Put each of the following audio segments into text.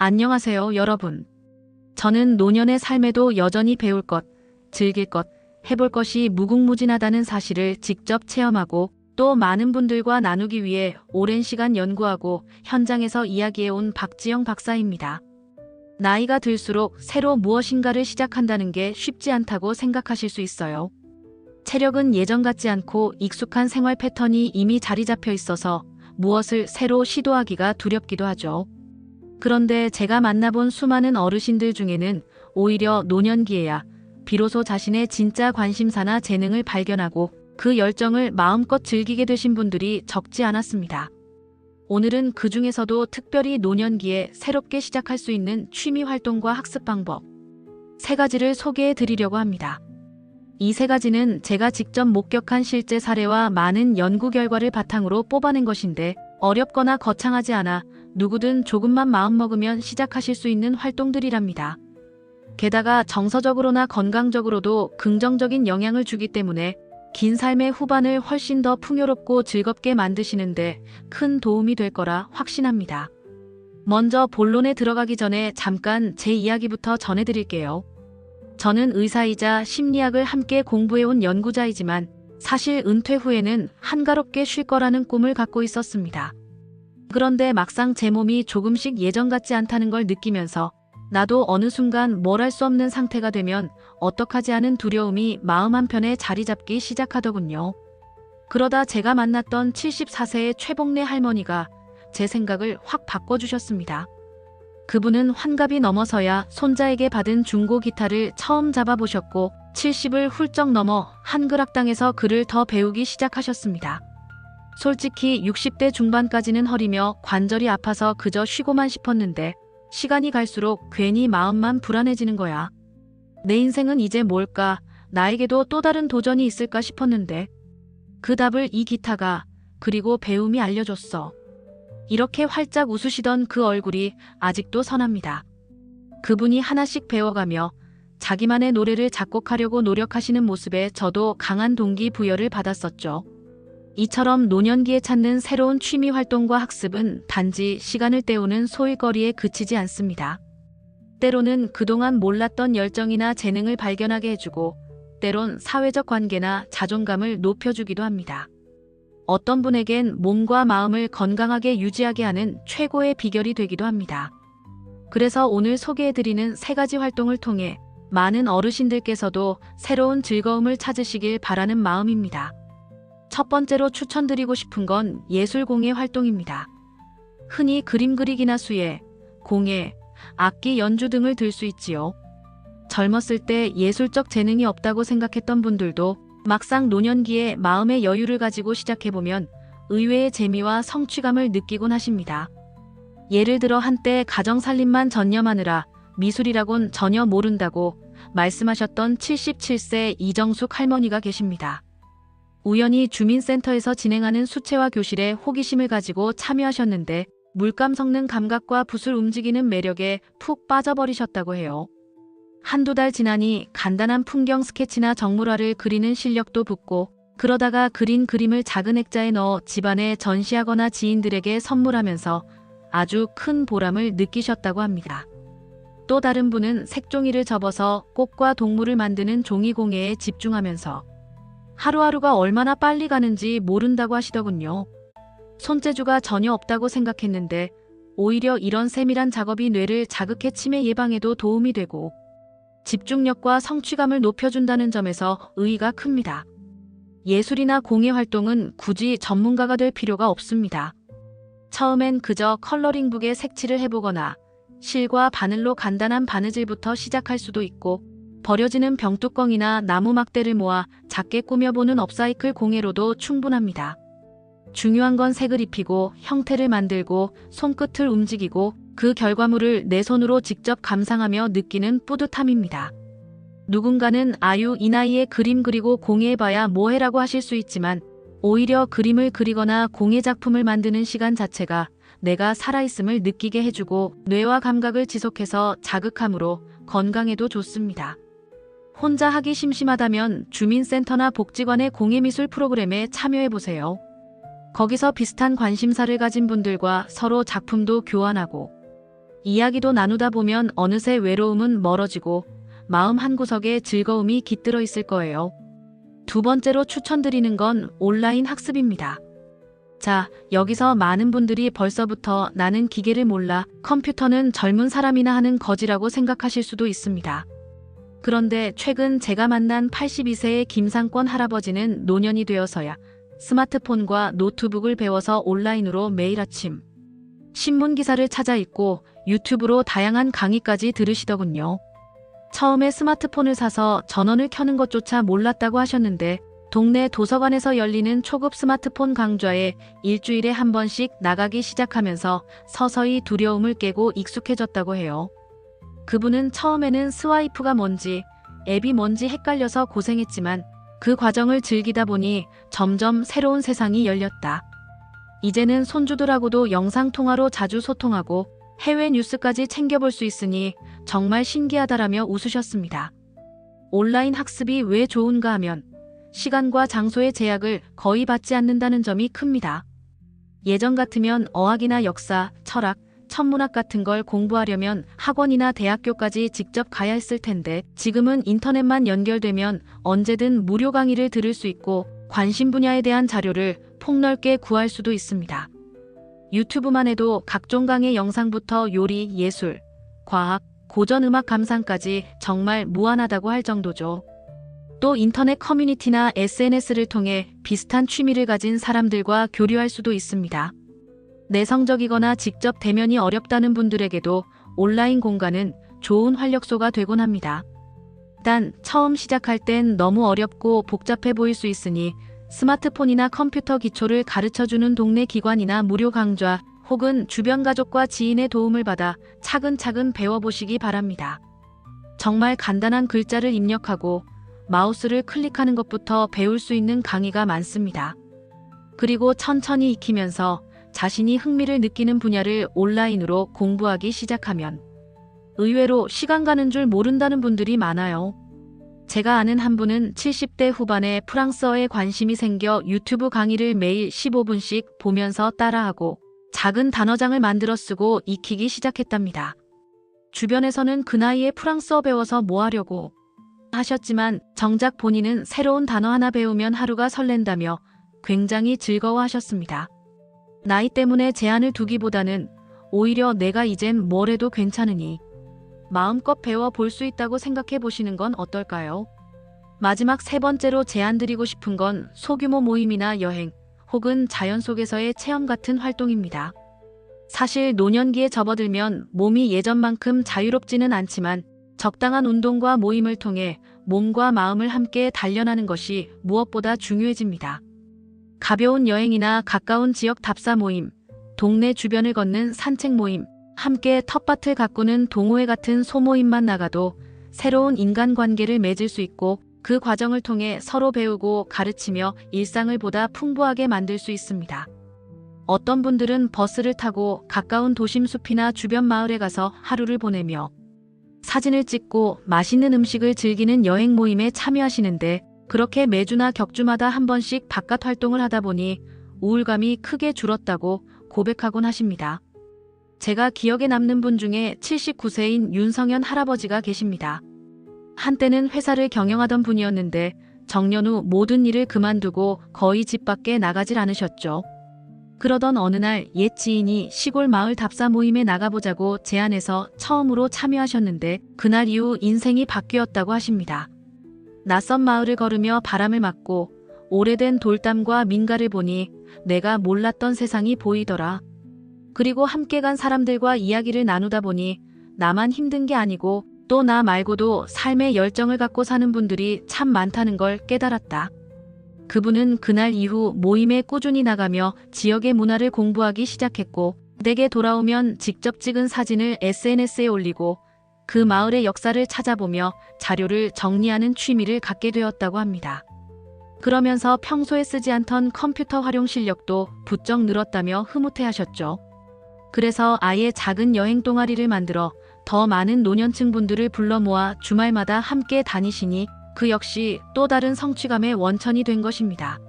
안녕하세요, 여러분. 저는 노년의 삶에도 여전히 배울 것, 즐길 것, 해볼 것이 무궁무진하다는 사실을 직접 체험하고 또 많은 분들과 나누기 위해 오랜 시간 연구하고 현장에서 이야기해온 박지영 박사입니다. 나이가 들수록 새로 무엇인가를 시작한다는 게 쉽지 않다고 생각하실 수 있어요. 체력은 예전 같지 않고 익숙한 생활 패턴이 이미 자리 잡혀 있어서 무엇을 새로 시도하기가 두렵기도 하죠. 그런데 제가 만나본 수많은 어르신들 중에는 오히려 노년기에야 비로소 자신의 진짜 관심사나 재능을 발견하고 그 열정을 마음껏 즐기게 되신 분들이 적지 않았습니다. 오늘은 그 중에서도 특별히 노년기에 새롭게 시작할 수 있는 취미 활동과 학습 방법 3가지를 소개해 드리려고 합니다. 이 3가지는 제가 직접 목격한 실제 사례와 많은 연구 결과를 바탕으로 뽑아낸 것인데 어렵거나 거창하지 않아 누구든 조금만 마음먹으면 시작하실 수 있는 활동들이랍니다. 게다가 정서적으로나 건강적으로도 긍정적인 영향을 주기 때문에 긴 삶의 후반을 훨씬 더 풍요롭고 즐겁게 만드시는데 큰 도움이 될 거라 확신합니다. 먼저 본론에 들어가기 전에 잠깐 제 이야기부터 전해드릴게요. 저는 의사이자 심리학을 함께 공부해온 연구자이지만 사실 은퇴 후에는 한가롭게 쉴 거라는 꿈을 갖고 있었습니다. 그런데 막상 제 몸이 조금씩 예전 같지 않다는 걸 느끼면서 나도 어느 순간 뭘 할 수 없는 상태가 되면 어떡하지 하는 두려움이 마음 한편에 자리 잡기 시작하더군요. 그러다 제가 만났던 74세의 최복래 할머니가 제 생각을 확 바꿔주셨습니다. 그분은 환갑이 넘어서야 손자에게 받은 중고 기타를 처음 잡아보셨고 70을 훌쩍 넘어 한글 학당에서 글을 더 배우기 시작하셨습니다. 솔직히 60대 중반까지는 허리며 관절이 아파서 그저 쉬고만 싶었는데 시간이 갈수록 괜히 마음만 불안해지는 거야. 내 인생은 이제 뭘까? 나에게도 또 다른 도전이 있을까 싶었는데 그 답을 이 기타가 그리고 배움이 알려줬어. 이렇게 활짝 웃으시던 그 얼굴이 아직도 선합니다. 그분이 하나씩 배워가며 자기만의 노래를 작곡하려고 노력하시는 모습에 저도 강한 동기부여를 받았었죠. 이처럼 노년기에 찾는 새로운 취미 활동과 학습은 단지 시간을 때우는 소일거리에 그치지 않습니다. 때로는 그동안 몰랐던 열정이나 재능을 발견하게 해주고 때론 사회적 관계나 자존감을 높여주기도 합니다. 어떤 분에겐 몸과 마음을 건강하게 유지하게 하는 최고의 비결이 되기도 합니다. 그래서 오늘 소개해드리는 3가지 활동을 통해 많은 어르신들께서도 새로운 즐거움을 찾으시길 바라는 마음입니다. 첫 번째로 추천드리고 싶은 건 예술공예 활동입니다. 흔히 그림 그리기나 수예, 공예, 악기 연주 등을 들 수 있지요. 젊었을 때 예술적 재능이 없다고 생각했던 분들도 막상 노년기에 마음의 여유를 가지고 시작해보면 의외의 재미와 성취감을 느끼곤 하십니다. 예를 들어 한때 가정살림만 전념하느라 미술이라곤 전혀 모른다고 말씀하셨던 77세 이정숙 할머니가 계십니다. 우연히 주민센터에서 진행하는 수채화 교실에 호기심을 가지고 참여하셨는데 물감 섞는 감각과 붓을 움직이는 매력에 푹 빠져버리셨다고 해요. 한두 달 지나니 간단한 풍경 스케치나 정물화를 그리는 실력도 붙고 그러다가 그린 그림을 작은 액자에 넣어 집안에 전시하거나 지인들에게 선물하면서 아주 큰 보람을 느끼셨다고 합니다. 또 다른 분은 색종이를 접어서 꽃과 동물을 만드는 종이공예에 집중하면서 하루하루가 얼마나 빨리 가는지 모른다고 하시더군요. 손재주가 전혀 없다고 생각했는데 오히려 이런 세밀한 작업이 뇌를 자극해 치매 예방에도 도움이 되고 집중력과 성취감을 높여준다는 점에서 의의가 큽니다. 예술이나 공예 활동은 굳이 전문가가 될 필요가 없습니다. 처음엔 그저 컬러링북에 색칠을 해보거나 실과 바늘로 간단한 바느질부터 시작할 수도 있고 버려지는 병뚜껑이나 나무 막대를 모아 작게 꾸며보는 업사이클 공예로도 충분합니다. 중요한 건 색을 입히고 형태를 만들고 손끝을 움직이고 그 결과물을 내 손으로 직접 감상하며 느끼는 뿌듯함입니다. 누군가는 아유 이 나이에 그림 그리고 공예해봐야 뭐해라고 하실 수 있지만 오히려 그림을 그리거나 공예 작품을 만드는 시간 자체가 내가 살아있음을 느끼게 해주고 뇌와 감각을 지속해서 자극함으로 건강에도 좋습니다. 혼자 하기 심심하다면 주민센터나 복지관의 공예미술 프로그램에 참여해보세요. 거기서 비슷한 관심사를 가진 분들과 서로 작품도 교환하고 이야기도 나누다 보면 어느새 외로움은 멀어지고 마음 한구석에 즐거움이 깃들어 있을 거예요. 두 번째로 추천드리는 건 온라인 학습입니다. 자, 여기서 많은 분들이 벌써부터 나는 기계를 몰라, 컴퓨터는 젊은 사람이나 하는 거지라고 생각하실 수도 있습니다. 그런데 최근 제가 만난 82세의 김상권 할아버지는 노년이 되어서야 스마트폰과 노트북을 배워서 온라인으로 매일 아침 신문 기사를 찾아 읽고 유튜브로 다양한 강의까지 들으시더군요. 처음에 스마트폰을 사서 전원을 켜는 것조차 몰랐다고 하셨는데 동네 도서관에서 열리는 초급 스마트폰 강좌에 일주일에 한 번씩 나가기 시작하면서 서서히 두려움을 깨고 익숙해졌다고 해요. 그분은 처음에는 스와이프가 뭔지, 앱이 뭔지 헷갈려서 고생했지만 그 과정을 즐기다 보니 점점 새로운 세상이 열렸다. 이제는 손주들하고도 영상통화로 자주 소통하고 해외 뉴스까지 챙겨볼 수 있으니 정말 신기하다라며 웃으셨습니다. 온라인 학습이 왜 좋은가 하면 시간과 장소의 제약을 거의 받지 않는다는 점이 큽니다. 예전 같으면 어학이나 역사, 철학, 천문학 같은 걸 공부하려면 학원이나 대학교까지 직접 가야 했을 텐데 지금은 인터넷만 연결되면 언제든 무료 강의를 들을 수 있고 관심 분야에 대한 자료를 폭넓게 구할 수도 있습니다. 유튜브만 해도 각종 강의 영상부터 요리, 예술, 과학, 고전음악 감상까지 정말 무한하다고 할 정도죠. 또 인터넷 커뮤니티나 SNS를 통해 비슷한 취미를 가진 사람들과 교류할 수도 있습니다. 내성적이거나 직접 대면이 어렵다는 분들에게도 온라인 공간은 좋은 활력소가 되곤 합니다. 단 처음 시작할 땐 너무 어렵고 복잡해 보일 수 있으니 스마트폰이나 컴퓨터 기초를 가르쳐주는 동네 기관이나 무료 강좌 혹은 주변 가족과 지인의 도움을 받아 차근차근 배워보시기 바랍니다. 정말 간단한 글자를 입력하고 마우스를 클릭하는 것부터 배울 수 있는 강의가 많습니다. 그리고 천천히 익히면서 자신이 흥미를 느끼는 분야를 온라인으로 공부하기 시작하면 의외로 시간 가는 줄 모른다는 분들이 많아요. 제가 아는 한 분은 70대 후반에 프랑스어에 관심이 생겨 유튜브 강의를 매일 15분씩 보면서 따라하고 작은 단어장을 만들어 쓰고 익히기 시작했답니다. 주변에서는 그 나이에 프랑스어 배워서 뭐 하려고 하셨지만 정작 본인은 새로운 단어 하나 배우면 하루가 설렌다며 굉장히 즐거워하셨습니다. 나이 때문에 제한을 두기보다는 오히려 내가 이젠 뭘 해도 괜찮으니 마음껏 배워볼 수 있다고 생각해 보시는 건 어떨까요? 마지막 세 번째로 제안드리고 싶은 건 소규모 모임이나 여행 혹은 자연 속에서의 체험 같은 활동입니다. 사실 노년기에 접어들면 몸이 예전만큼 자유롭지는 않지만 적당한 운동과 모임을 통해 몸과 마음을 함께 단련하는 것이 무엇보다 중요해집니다. 가벼운 여행이나 가까운 지역 답사 모임, 동네 주변을 걷는 산책 모임, 함께 텃밭을 가꾸는 동호회 같은 소모임만 나가도 새로운 인간관계를 맺을 수 있고 그 과정을 통해 서로 배우고 가르치며 일상을 보다 풍부하게 만들 수 있습니다. 어떤 분들은 버스를 타고 가까운 도심 숲이나 주변 마을에 가서 하루를 보내며 사진을 찍고 맛있는 음식을 즐기는 여행 모임에 참여하시는데 그렇게 매주나 격주마다 한 번씩 바깥 활동을 하다 보니 우울감이 크게 줄었다고 고백하곤 하십니다. 제가 기억에 남는 분 중에 79세인 윤성현 할아버지가 계십니다. 한때는 회사를 경영하던 분이었는데 정년 후 모든 일을 그만두고 거의 집 밖에 나가질 않으셨죠. 그러던 어느 날 옛 지인이 시골 마을 답사 모임에 나가보자고 제안해서 처음으로 참여하셨는데 그날 이후 인생이 바뀌었다고 하십니다. 낯선 마을을 걸으며 바람을 맞고 오래된 돌담과 민가를 보니 내가 몰랐던 세상이 보이더라. 그리고 함께 간 사람들과 이야기를 나누다 보니 나만 힘든 게 아니고 또 나 말고도 삶의 열정을 갖고 사는 분들이 참 많다는 걸 깨달았다. 그분은 그날 이후 모임에 꾸준히 나가며 지역의 문화를 공부하기 시작했고 댁에 돌아오면 직접 찍은 사진을 SNS에 올리고 그 마을의 역사를 찾아보며 자료를 정리하는 취미를 갖게 되었다고 합니다. 그러면서 평소에 쓰지 않던 컴퓨터 활용 실력도 부쩍 늘었다며 흐뭇해하셨죠. 그래서 아예 작은 여행 동아리를 만들어 더 많은 노년층 분들을 불러 모아 주말마다 함께 다니시니 그 역시 또 다른 성취감의 원천이 된 것입니다.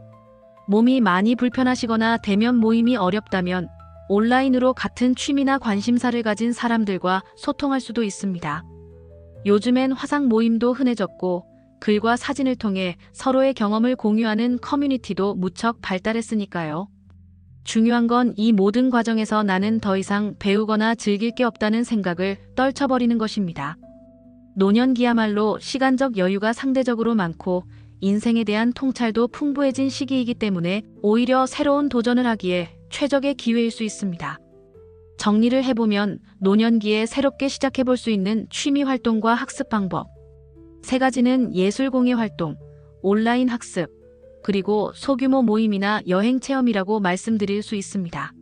몸이 많이 불편하시거나 대면 모임이 어렵다면 온라인으로 같은 취미나 관심사를 가진 사람들과 소통할 수도 있습니다. 요즘엔 화상 모임도 흔해졌고 글과 사진을 통해 서로의 경험을 공유하는 커뮤니티도 무척 발달했으니까요. 중요한 건 이 모든 과정에서 나는 더 이상 배우거나 즐길 게 없다는 생각을 떨쳐버리는 것입니다. 노년기야말로 시간적 여유가 상대적으로 많고 인생에 대한 통찰도 풍부해진 시기이기 때문에 오히려 새로운 도전을 하기에 최적의 기회일 수 있습니다. 정리를 해보면 노년기에 새롭게 시작해볼 수 있는 취미 활동과 학습 방법. 세 가지는 예술 공예 활동, 온라인 학습, 그리고 소규모 모임이나 여행 체험이라고 말씀드릴 수 있습니다.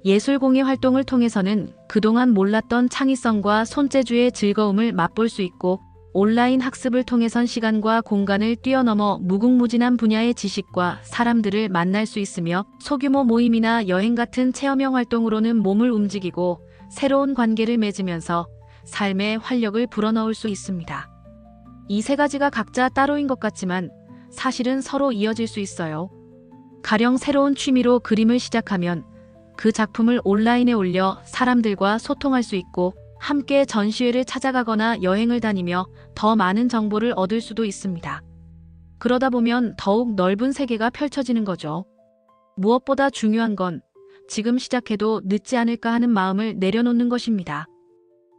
예술 공예 활동을 통해서는 그동안 몰랐던 창의성과 손재주의 즐거움을 맛볼 수 있고, 온라인 학습을 통해선 시간과 공간을 뛰어넘어 무궁무진한 분야의 지식과 사람들을 만날 수 있으며, 소규모 모임이나 여행 같은 체험형 활동으로는 몸을 움직이고 새로운 관계를 맺으면서 삶의 활력을 불어넣을 수 있습니다. 이 세 가지가 각자 따로인 것 같지만 사실은 서로 이어질 수 있어요. 가령 새로운 취미로 그림을 시작하면 그 작품을 온라인에 올려 사람들과 소통할 수 있고, 함께 전시회를 찾아가거나 여행을 다니며 더 많은 정보를 얻을 수도 있습니다. 그러다 보면 더욱 넓은 세계가 펼쳐지는 거죠. 무엇보다 중요한 건 지금 시작해도 늦지 않을까 하는 마음을 내려놓는 것입니다.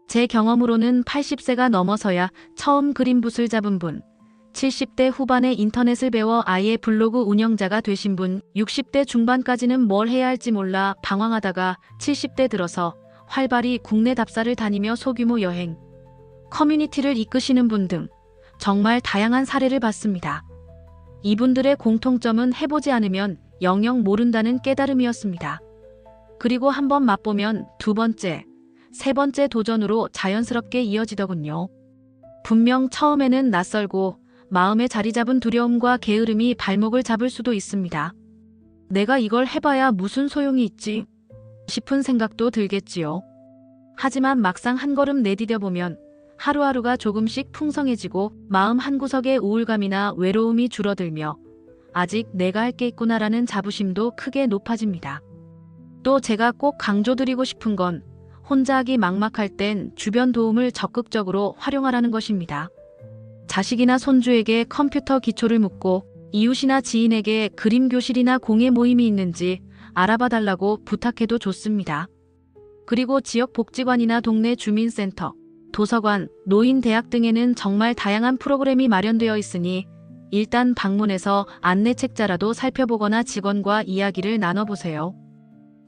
제 경험으로는 80세가 넘어서야 처음 그림 붓을 잡은 분, 70대 후반에 인터넷을 배워 아예 블로그 운영자가 되신 분, 60대 중반까지는 뭘 해야 할지 몰라 방황하다가 70대 들어서 활발히 국내 답사를 다니며 소규모 여행, 커뮤니티를 이끄시는 분 등 정말 다양한 사례를 봤습니다. 이분들의 공통점은 해보지 않으면 영영 모른다는 깨달음이었습니다. 그리고 한번 맛보면 두 번째, 세 번째 도전으로 자연스럽게 이어지더군요. 분명 처음에는 낯설고 마음에 자리 잡은 두려움과 게으름이 발목을 잡을 수도 있습니다. 내가 이걸 해봐야 무슨 소용이 있지? 싶은 생각도 들겠지요. 하지만 막상 한 걸음 내디뎌 보면 하루하루가 조금씩 풍성해지고 마음 한구석의 우울감이나 외로움이 줄어들며 아직 내가 할 게 있구나라는 자부심도 크게 높아집니다. 또 제가 꼭 강조드리고 싶은 건 혼자 하기 막막할 땐 주변 도움을 적극적으로 활용하라는 것입니다. 자식이나 손주에게 컴퓨터 기초를 묻고 이웃이나 지인에게 그림 교실이나 공예 모임이 있는지 알아봐 달라고 부탁해도 좋습니다. 그리고 지역 복지관이나 동네 주민센터, 도서관, 노인 대학 등에는 정말 다양한 프로그램이 마련되어 있으니 일단 방문해서 안내책자라도 살펴보거나 직원과 이야기를 나눠보세요.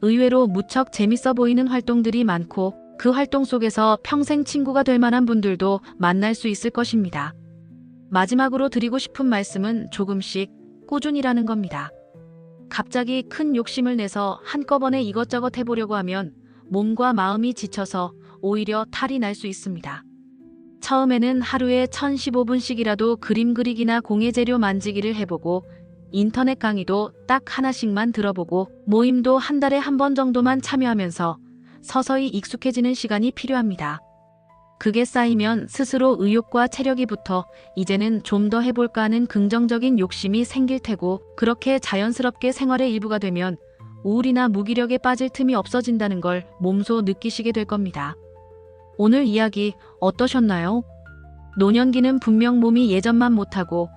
의외로 무척 재밌어 보이는 활동들이 많고 그 활동 속에서 평생 친구가 될 만한 분들도 만날 수 있을 것입니다. 마지막으로 드리고 싶은 말씀은 조금씩 꾸준히라는 겁니다. 갑자기 큰 욕심을 내서 한꺼번에 이것저것 해보려고 하면 몸과 마음이 지쳐서 오히려 탈이 날 수 있습니다. 처음에는 하루에 1015분씩이라도 그림 그리기나 공예 재료 만지기를 해보고, 인터넷 강의도 딱 하나씩만 들어보고, 모임도 한 달에 한 번 정도만 참여하면서 서서히 익숙해지는 시간이 필요합니다. 그게 쌓이면 스스로 의욕과 체력이 붙어 이제는 좀 더 해볼까 하는 긍정적인 욕심이 생길 테고, 그렇게 자연스럽게 생활의 일부가 되면 우울이나 무기력에 빠질 틈이 없어진다는 걸 몸소 느끼시게 될 겁니다. 오늘 이야기 어떠셨나요? 노년기는 분명 몸이 예전만 못하고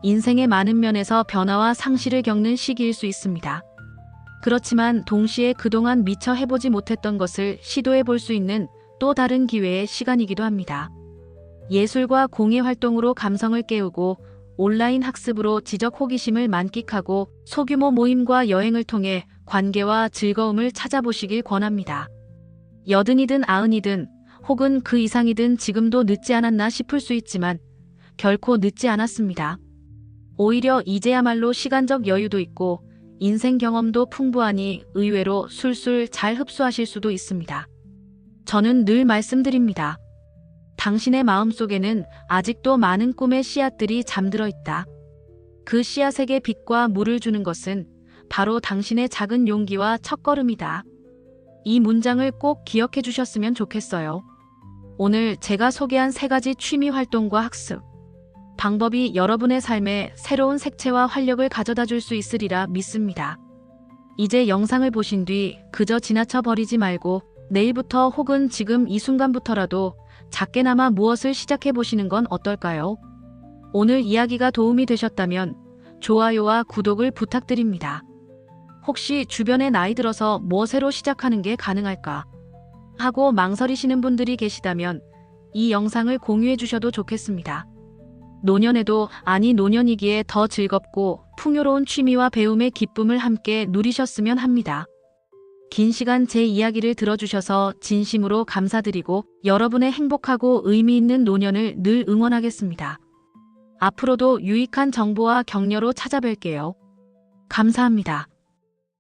인생의 많은 면에서 변화와 상실을 겪는 시기일 수 있습니다. 그렇지만 동시에 그동안 미처 해보지 못했던 것을 시도해 볼 수 있는 또 다른 기회의 시간이기도 합니다. 예술과 공예 활동으로 감성을 깨우고, 온라인 학습으로 지적 호기심을 만끽하고, 소규모 모임과 여행을 통해 관계와 즐거움을 찾아보시길 권합니다. 80이든 90이든 혹은 그 이상이든 지금도 늦지 않았나 싶을 수 있지만 결코 늦지 않았습니다. 오히려 이제야말로 시간적 여유도 있고 인생 경험도 풍부하니 의외로 술술 잘 흡수하실 수도 있습니다. 저는 늘 말씀드립니다. 당신의 마음속에는 아직도 많은 꿈의 씨앗들이 잠들어 있다. 그 씨앗에게 빛과 물을 주는 것은 바로 당신의 작은 용기와 첫걸음이다. 이 문장을 꼭 기억해 주셨으면 좋겠어요. 오늘 제가 소개한 3가지 취미 활동과 학습 방법이 여러분의 삶에 새로운 색채와 활력을 가져다 줄 수 있으리라 믿습니다. 이제 영상을 보신 뒤 그저 지나쳐 버리지 말고 내일부터 혹은 지금 이 순간부터라도 작게나마 무엇을 시작해 보시는 건 어떨까요? 오늘 이야기가 도움이 되셨다면 좋아요와 구독을 부탁드립니다. 혹시 주변에 나이 들어서 무엇으로 시작하는 게 가능할까 하고 망설이시는 분들이 계시다면 이 영상을 공유해 주셔도 좋겠습니다. 노년에도 아니 노년이기에 더 즐겁고 풍요로운 취미와 배움의 기쁨을 함께 누리셨으면 합니다. 긴 시간 제 이야기를 들어주셔서 진심으로 감사드리고 여러분의 행복하고 의미 있는 노년을 늘 응원하겠습니다. 앞으로도 유익한 정보와 격려로 찾아뵐게요. 감사합니다.